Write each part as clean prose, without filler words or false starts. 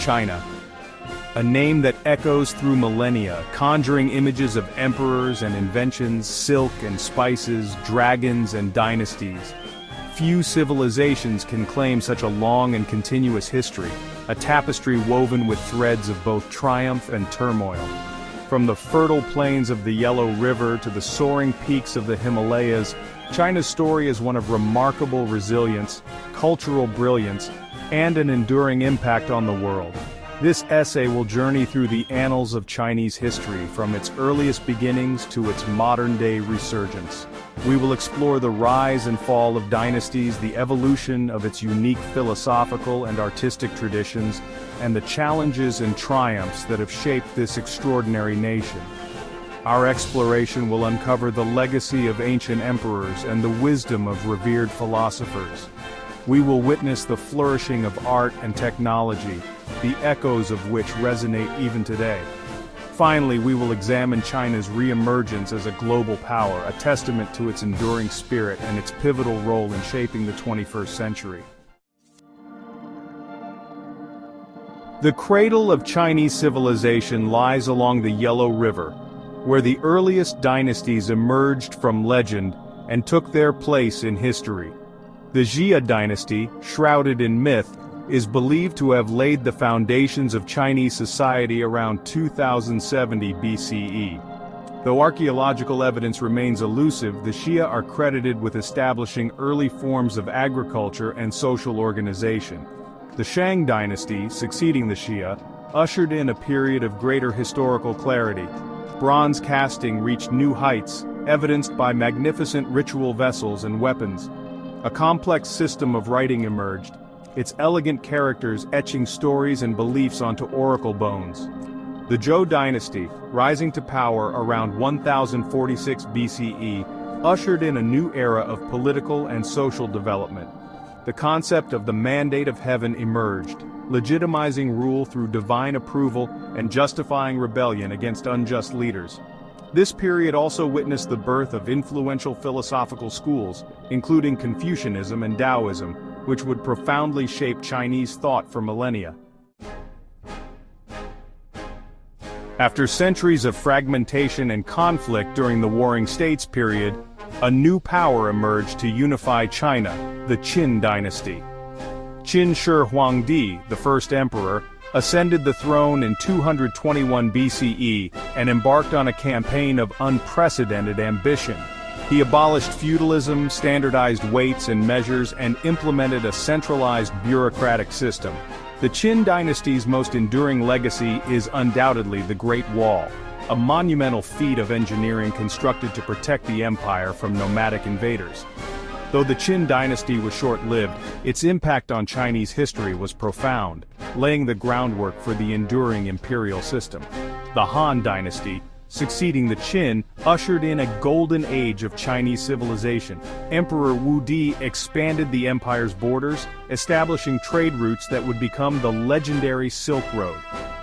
China. A name that echoes through millennia, conjuring images of emperors and inventions, silk and spices, dragons and dynasties. Few civilizations can claim such a long and continuous history, a tapestry woven with threads of both triumph and turmoil. From the fertile plains of the Yellow River to the soaring peaks of the Himalayas, China's story is one of remarkable resilience, cultural brilliance, and an enduring impact on the world. This essay will journey through the annals of Chinese history, from its earliest beginnings to its modern-day resurgence. We will explore the rise and fall of dynasties, the evolution of its unique philosophical and artistic traditions, and the challenges and triumphs that have shaped this extraordinary nation. Our exploration will uncover the legacy of ancient emperors and the wisdom of revered philosophers. We will witness the flourishing of art and technology, the echoes of which resonate even today. Finally, we will examine China's re-emergence as a global power, a testament to its enduring spirit and its pivotal role in shaping the 21st century. The cradle of Chinese civilization lies along the Yellow River, where the earliest dynasties emerged from legend and took their place in history. The Xia dynasty, shrouded in myth, is believed to have laid the foundations of Chinese society around 2070 BCE. Though archaeological evidence remains elusive, the Xia are credited with establishing early forms of agriculture and social organization. The Shang dynasty, succeeding the Xia, ushered in a period of greater historical clarity. Bronze casting reached new heights, evidenced by magnificent ritual vessels and weapons. A complex system of writing emerged, its elegant characters etching stories and beliefs onto oracle bones. The Zhou dynasty, rising to power around 1046 BCE, ushered in a new era of political and social development. The concept of the mandate of heaven emerged, legitimizing rule through divine approval and justifying rebellion against unjust leaders. This period also witnessed the birth of influential philosophical schools, including Confucianism and Taoism, which would profoundly shape Chinese thought for millennia. After centuries of fragmentation and conflict during the Warring States period, a new power emerged to unify China, the Qin dynasty. Qin Shi Huangdi, the first emperor, ascended the throne in 221 BCE and embarked on a campaign of unprecedented ambition. He abolished feudalism, standardized weights and measures, and implemented a centralized bureaucratic system. The Qin dynasty's most enduring legacy is undoubtedly the Great Wall, a monumental feat of engineering constructed to protect the empire from nomadic invaders. Though the Qin dynasty was short-lived, its impact on Chinese history was profound, laying the groundwork for the enduring imperial system. The Han Dynasty, succeeding the Qin, ushered in a golden age of Chinese civilization. Emperor Wu Di expanded the empire's borders, establishing trade routes that would become the legendary Silk Road.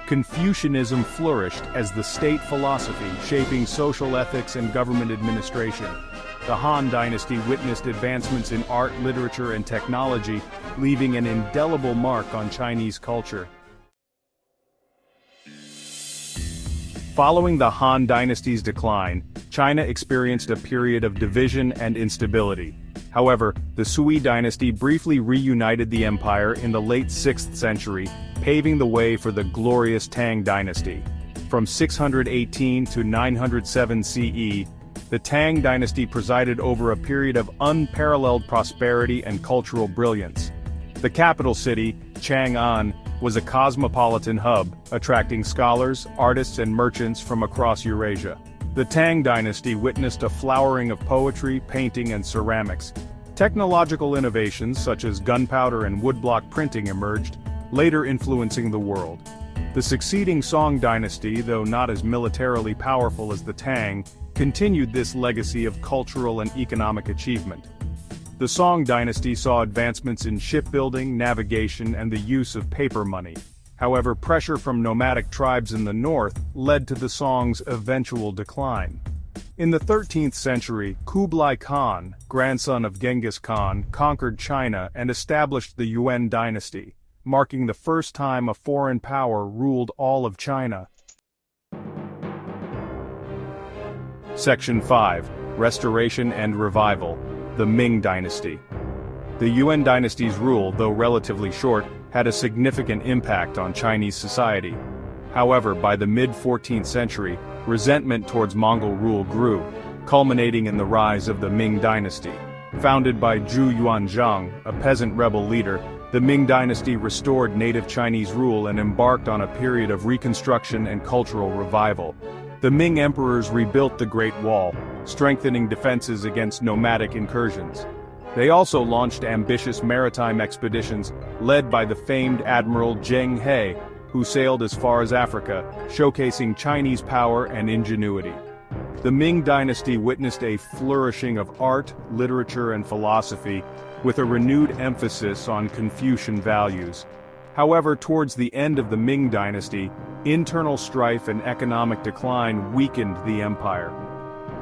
Confucianism flourished as the state philosophy, shaping social ethics and government administration. The Han Dynasty witnessed advancements in art, literature, and technology, leaving an indelible mark on Chinese culture. Following the Han Dynasty's decline, China experienced a period of division and instability. However, the Sui dynasty briefly reunited the empire in the late 6th century, paving the way for the glorious Tang dynasty. From 618 to 907 CE, the Tang dynasty presided over a period of unparalleled prosperity and cultural brilliance. The capital city, Chang'an, was a cosmopolitan hub, attracting scholars, artists, and merchants from across Eurasia. The Tang dynasty witnessed a flowering of poetry, painting, and ceramics. Technological innovations such as gunpowder and woodblock printing emerged, later influencing the world. The succeeding Song dynasty, though not as militarily powerful as the Tang, continued this legacy of cultural and economic achievement. The Song dynasty saw advancements in shipbuilding, navigation, and the use of paper money. However, pressure from nomadic tribes in the north led to the Song's eventual decline. In the 13th century, Kublai Khan, grandson of Genghis Khan, conquered China and established the Yuan dynasty, marking the first time a foreign power ruled all of China. Section 5. Restoration and Revival. The Ming Dynasty. The Yuan dynasty's rule, though relatively short, had a significant impact on Chinese society. However, by the mid-14th century, resentment towards Mongol rule grew, culminating in the rise of the Ming Dynasty. Founded by Zhou Yuan, a peasant rebel leader, the Ming Dynasty restored native Chinese rule and embarked on a period of reconstruction and cultural revival. The Ming emperors rebuilt the Great Wall, strengthening defenses against nomadic incursions. They also launched ambitious maritime expeditions, led by the famed Admiral Zheng He, who sailed as far as Africa, showcasing Chinese power and ingenuity. The Ming Dynasty witnessed a flourishing of art, literature, and philosophy, with a renewed emphasis on Confucian values. However, towards the end of the Ming Dynasty, internal strife and economic decline weakened the empire.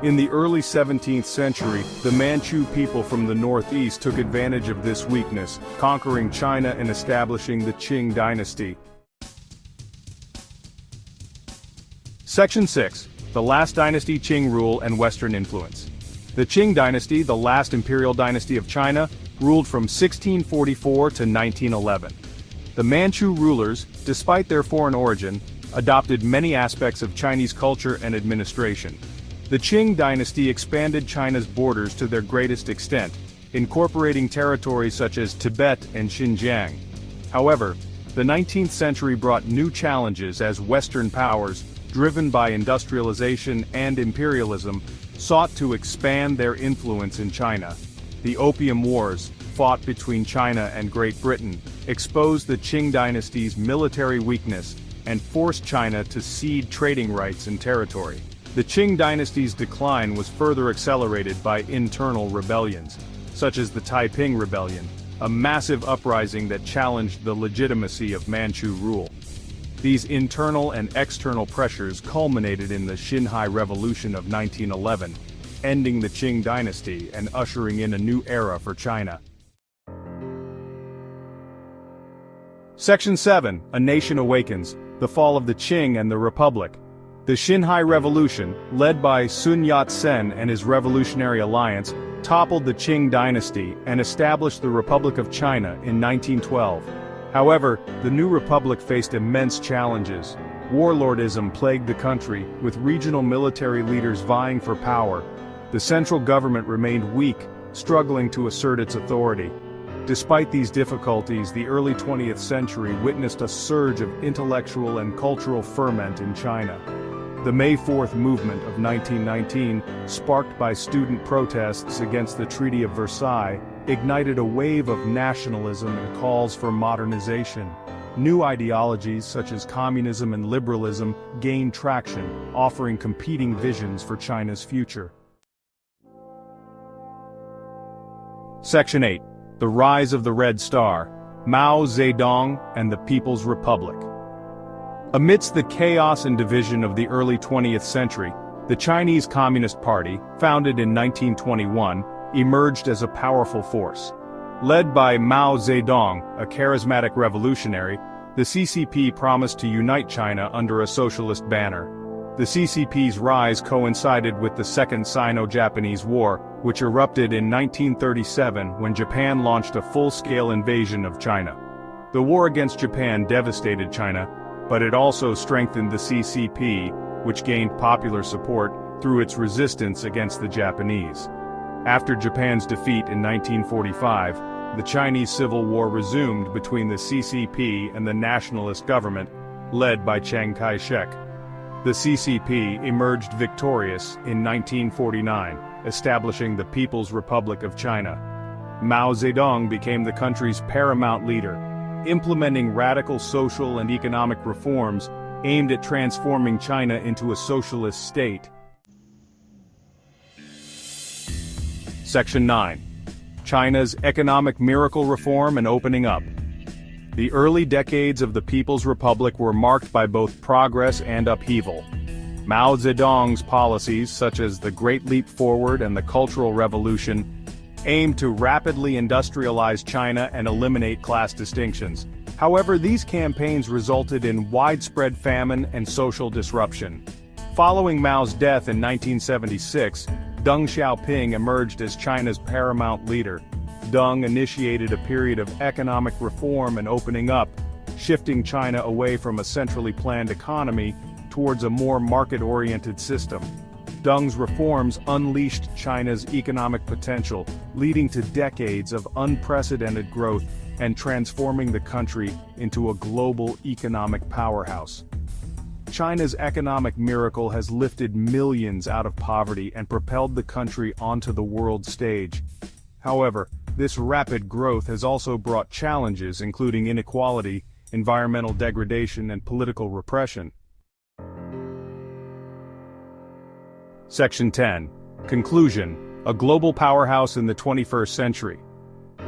In the early 17th century, the Manchu people from the northeast took advantage of this weakness, conquering China and establishing the Qing dynasty. Section 6. The last dynasty, Qing rule and Western influence. The Qing dynasty, the last imperial dynasty of China, ruled from 1644 to 1911. The Manchu rulers, despite their foreign origin, adopted many aspects of Chinese culture and administration. The Qing dynasty expanded China's borders to their greatest extent, incorporating territories such as Tibet and Xinjiang. However, the 19th century brought new challenges as Western powers, driven by industrialization and imperialism, sought to expand their influence in China. The Opium Wars, fought between China and Great Britain, exposed the Qing dynasty's military weakness and forced China to cede trading rights and territory. The Qing dynasty's decline was further accelerated by internal rebellions, such as the Taiping Rebellion, a massive uprising that challenged the legitimacy of Manchu rule. These internal and external pressures culminated in the Xinhai Revolution of 1911, ending the Qing dynasty and ushering in a new era for China. Section 7. A Nation Awakens. The Fall of the Qing and the Republic. The Xinhai Revolution, led by Sun Yat-sen and his Revolutionary Alliance, toppled the Qing dynasty and established the Republic of China in 1912. However, the new republic faced immense challenges. Warlordism plagued the country, with regional military leaders vying for power. The central government remained weak, struggling to assert its authority. Despite these difficulties, the early 20th century witnessed a surge of intellectual and cultural ferment in China. The May 4th movement of 1919, sparked by student protests against the Treaty of Versailles, ignited a wave of nationalism and calls for modernization. New ideologies such as communism and liberalism gained traction, offering competing visions for China's future. Section 8. The Rise of the Red Star, Mao Zedong and the People's Republic. Amidst the chaos and division of the early 20th century, the Chinese Communist Party, founded in 1921, emerged as a powerful force. Led by Mao Zedong, a charismatic revolutionary, the CCP promised to unite China under a socialist banner. The CCP's rise coincided with the Second Sino-Japanese War, which erupted in 1937 when Japan launched a full-scale invasion of China. The war against Japan devastated China, but it also strengthened the CCP, which gained popular support through its resistance against the Japanese. After Japan's defeat in 1945, the Chinese Civil War resumed between the CCP and the nationalist government, led by Chiang Kai-shek. The CCP emerged victorious in 1949, establishing the People's Republic of China. Mao Zedong became the country's paramount leader, implementing radical social and economic reforms aimed at transforming China into a socialist state. Section 9. China's Economic Miracle Reform and Opening Up. The early decades of the People's Republic were marked by both progress and upheaval. Mao Zedong's policies, such as the Great Leap Forward and the Cultural Revolution, aimed to rapidly industrialize China and eliminate class distinctions. However, these campaigns resulted in widespread famine and social disruption. Following Mao's death in 1976, Deng Xiaoping emerged as China's paramount leader. Deng initiated a period of economic reform and opening up, shifting China away from a centrally planned economy towards a more market-oriented system. Deng's reforms unleashed China's economic potential, leading to decades of unprecedented growth and transforming the country into a global economic powerhouse. China's economic miracle has lifted millions out of poverty and propelled the country onto the world stage. However, this rapid growth has also brought challenges including inequality, environmental degradation, and political repression. Section 10. Conclusion: A global powerhouse in the 21st century.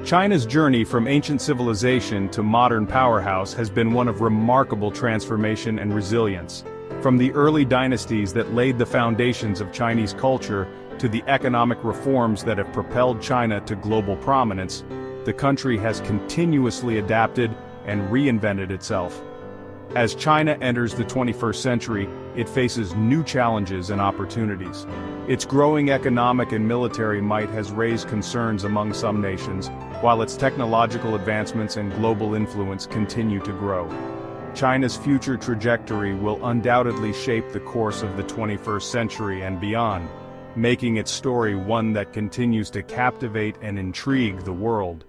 China's journey from ancient civilization to modern powerhouse has been one of remarkable transformation and resilience. From the early dynasties that laid the foundations of Chinese culture to the economic reforms that have propelled China to global prominence, the country has continuously adapted and reinvented itself. As China enters the 21st century, it faces new challenges and opportunities. Its growing economic and military might has raised concerns among some nations, while its technological advancements and global influence continue to grow. China's future trajectory will undoubtedly shape the course of the 21st century and beyond, making its story one that continues to captivate and intrigue the world.